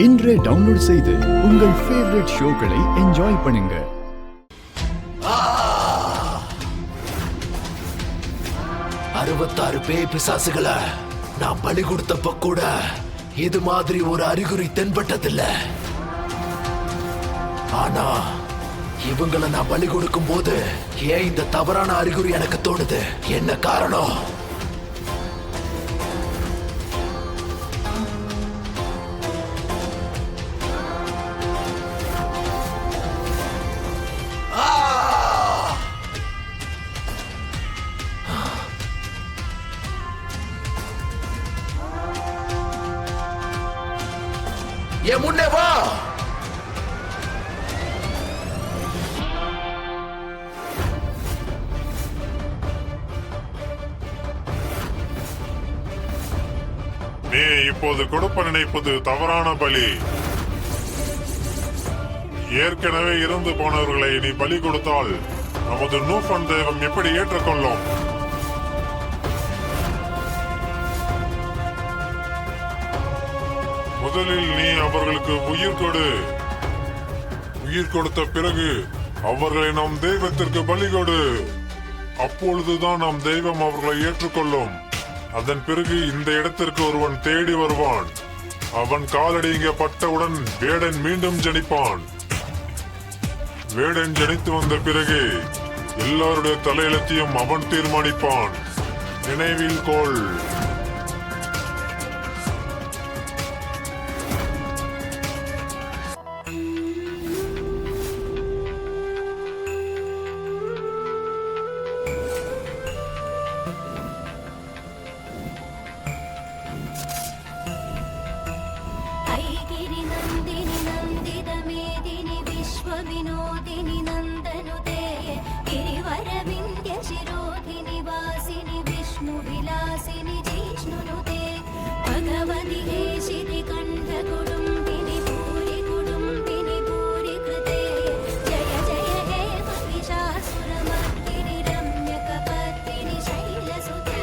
இன்றே டவுன்லோட் செய்து உங்கள் ஃபேவரட் ஷோக்களை என்ஜாய் பண்ணுங்க. 66 பேய் பிசாசுகளை நான் பலி கொடுத்தப்ப கூட இது மாதிரி ஒரு அறிகுறி தென்பட்டதில்ல. ஆனா இவங்களை நான் பலி கொடுக்கும் போது ஏன் இந்த தவறான அறிகுறி எனக்கு தோணுது? என்ன காரணம்? என் முன்னே வா. நீ இப்போது கொடுப்ப நினைப்பது தவறான பலி. ஏற்கனவே இறந்து போனவர்களை நீ பலி கொடுத்தால் நமது நூஃபன் தெய்வம் எப்படி ஏற்றுக்கொள்ளும்? முதலில் நீ அவர்களுக்கு உயிர் கொடு. உயிர் கொடுத்த பிறகு அவர்களை நம் தெய்வத்திற்கு பலி கொடு. அப்பொழுதுதான் நம் தெய்வம் அவர்களை ஏற்றுக்கொள்ளும். அதன் பிறகு இந்த இடத்திற்கு ஒருவன் தேடி வருவான். அவன் காலடி இங்க பட்டவுடன் வேடன் மீண்டும் ஜனிப்பான். வேடன் ஜனித்து வந்த பிறகு எல்லாருடைய தலையெழுத்தையும் அவன் தீர்மானிப்பான். நினைவில் கொள். विनोदिनी नंदनुते गिरिवर विंध्य शिरोधिनी वासिनी विष्णु विलासिनी जिष्णुनुते भगवति हेशिति कंठ कुडुम्बिनी भूरि कृते जय जय हे महिषासुरमर्दिनि रम्यकपर्दिनि शैलसुते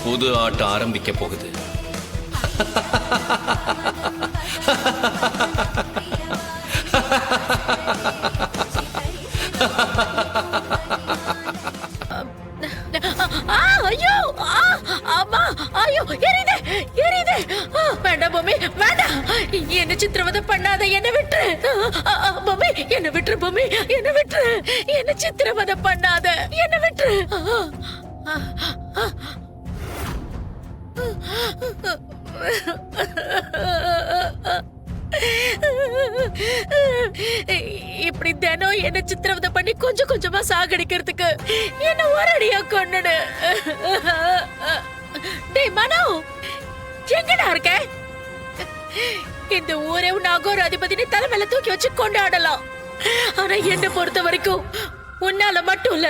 புது ஆட்டம் ஆரம்பிக்க போகுது. வேண்டாம் பொம்மி, வேண்டாம். என்ன சித்திரவதை பண்ணாத, என்ன விட்டு பொம்மி, என்ன விட்டுரு பொம்மி, என்ன விட்டுரு. என்ன சித்திரவதை பண்ணாத, என்ன விட்டுரு. இப்படி தினம் என்ன சித்திரவதை பண்ணி கொஞ்சம் கொஞ்சமா சாகடிக்கிறதுக்கு என்ன ஒரடியா கொண்டுடு. டேய் மனோ, எங்கடா இருக்க? இந்த ஊரே உன் அகோர அதிபதினு தலைமையில தூக்கி வச்சு கொண்டாடலாம். ஆனா என்ன பொறுத்த வரைக்கும் உன்னால மட்டும் இல்ல,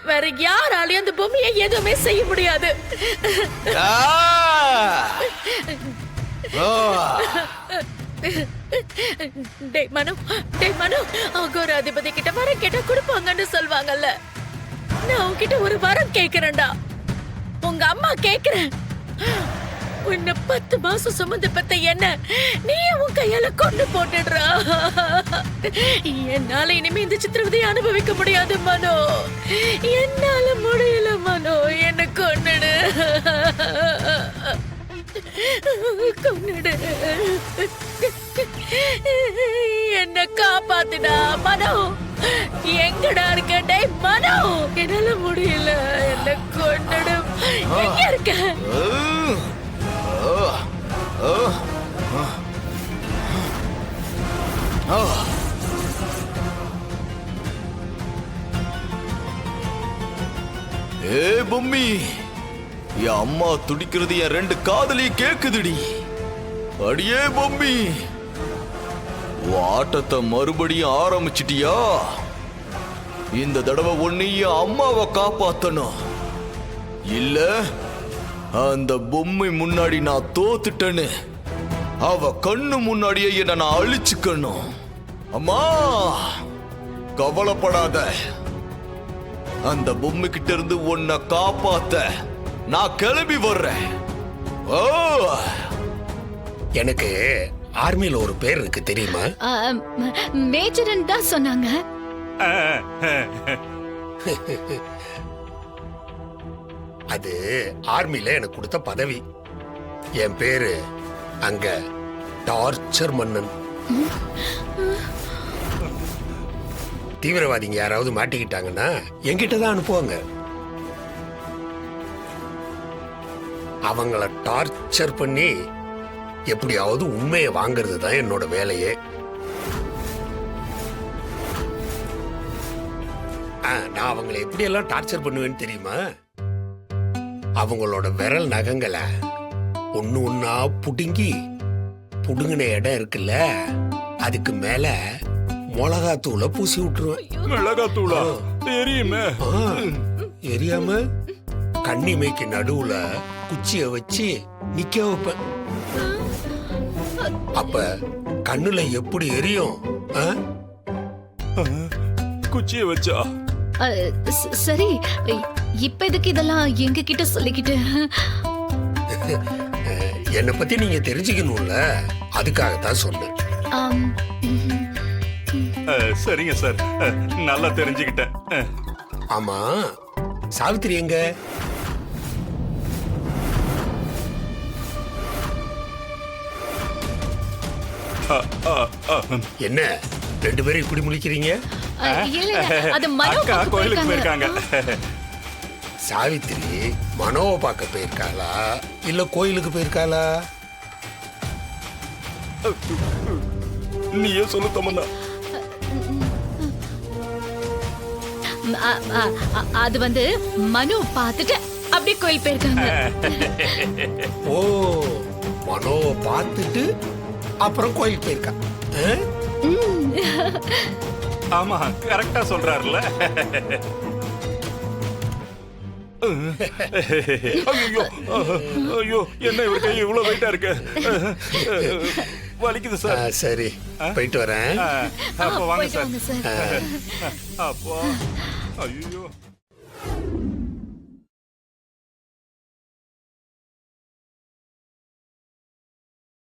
வேற யாராலையும் அந்த பூமியை எதுவுமே செய்ய முடியாது. டேய் மனு, அகோர அதிபதி கிட்ட வரம் கேட்டா கொடுப்பாங்கன்னு சொல்வாங்கல்ல. நான் உன்கிட்ட ஒரு வரம் கேக்குறேன்டா. உங்க அம்மா கேக்குறேன். உன்னை 10 மாசம் சுமந்து பெத்த என்ன நீ உன் கையால கொண்டு போட்டுடுறா. என்னால இனிமே இந்த சித்திரவதையை அனுபவிக்க முடியாது மனோ. என்னால முடியல மனோ, என்ன கொன்னுடு, கொன்னுடு, என்ன காப்பாத்துடா மனோ. எங்கடா இருக்க டேய் மனோ? என்னால முடியல, என்ன கொன்னுடு. எங்க இருக்க? ஆ. ஏ பொம்மி, என் அம்மா துடிக்கிறது என் 2 காதலையும் கேக்குதுடி. அடியே பொம்மி, உன் ஆட்டத்தை மறுபடியும் ஆரம்பிச்சிட்டியா? இந்த தடவை ஒன்னு என் அம்மாவை காப்பாத்தணும். இல்ல அந்த பொம்மை முன்னாடி நான் தோத்துட்டேன்னு அவ கண்ணு முன்னாடியே என்ன நான் அழிச்சுக்கணும். அம்மா கவலைப்படாத, அந்த பொம்மை கிட்ட இருந்து உன்னை காப்பாத்த நான் கிளம்பி வர்றேன். ஓ, எனக்கு ஆர்மியில ஒரு பேர் இருக்கு தெரியுமா? மேஜர்ன்னு தான் சொன்னாங்க. அது ஆர்மியில எனக்கு கொடுத்த பதவி. என் பேரு அங்க டார்ச்சர் மன்னன். தீவிரவாதிங்க யாராவது மாட்டிக்கிட்டாங்கன்னா என்கிட்ட தான் அனுப்புவாங்க. அவங்கள டார்ச்சர் பண்ணி எப்படியாவது உண்மையை வாங்குறது தான் என்னோட வேலையே. நான் அவங்களை எப்படியெல்லாம் டார்ச்சர் பண்ணுவேன்னு தெரியுமா? அவங்களோட விரல் நகங்களை ஒண்ணு ஒன்னா புடுங்கி புடுங்கின இடம் இருக்குல்ல, அதுக்கு மேல மிளகாத்தூளை பூசி விட்டுருவேன். மிளகாத்தூளா? தெரியுமே. எரியாம கண்ணிமைக்கு நடுவுல குச்சிய வச்சு நிக்க வைப்பேன். அப்ப கண்ணுல எப்படி எரியும்? குச்சிய வச்சா? சரி, இப்ப எதுக்கு இதெல்லாம் எங்க கிட்ட சொல்லிக்கிட்டு? என்னை பத்தி நீங்க தெரிஞ்சுக்கணும்ல, அதுக்காகத்தான் சொன்னேன். சரிங்க சார், நல்லா தெரிஞ்சுக்கிட்டேன். ஆமா, சாவித்திரி எங்க? என்ன 2 பேரும் இப்படி முழிக்கிறீங்க? அது மனோ அக்கா பார்க்க கோயிலுக்கு போயிருக்காங்க. போயிருக்காங்க. சாவித்திரி மனோவை பார்க்க போயிருக்காளா இல்ல கோயிலுக்கு போயிருக்காளா? நீயே சொல்லு தமன்னா. அது வந்து மனோ பார்த்துட்டு அப்படியே கோயில் போயிருக்காங்க. ஓ, மனோவை பார்த்துட்டு அப்புறம் கோயிலுக்கு போயிருக்கா. ஆமா, கரெக்டா சொல்றாருல. ஐயோ ஐயோ, என்ன இவர் கை இவ்வளவு வெயிட்டா இருக்கு? வலிக்குது சார். சரி, போயிட்டு வரேன். அப்போ வாங்க போயிட்டு சார். வாங்க சார். அப்போ ஐயோ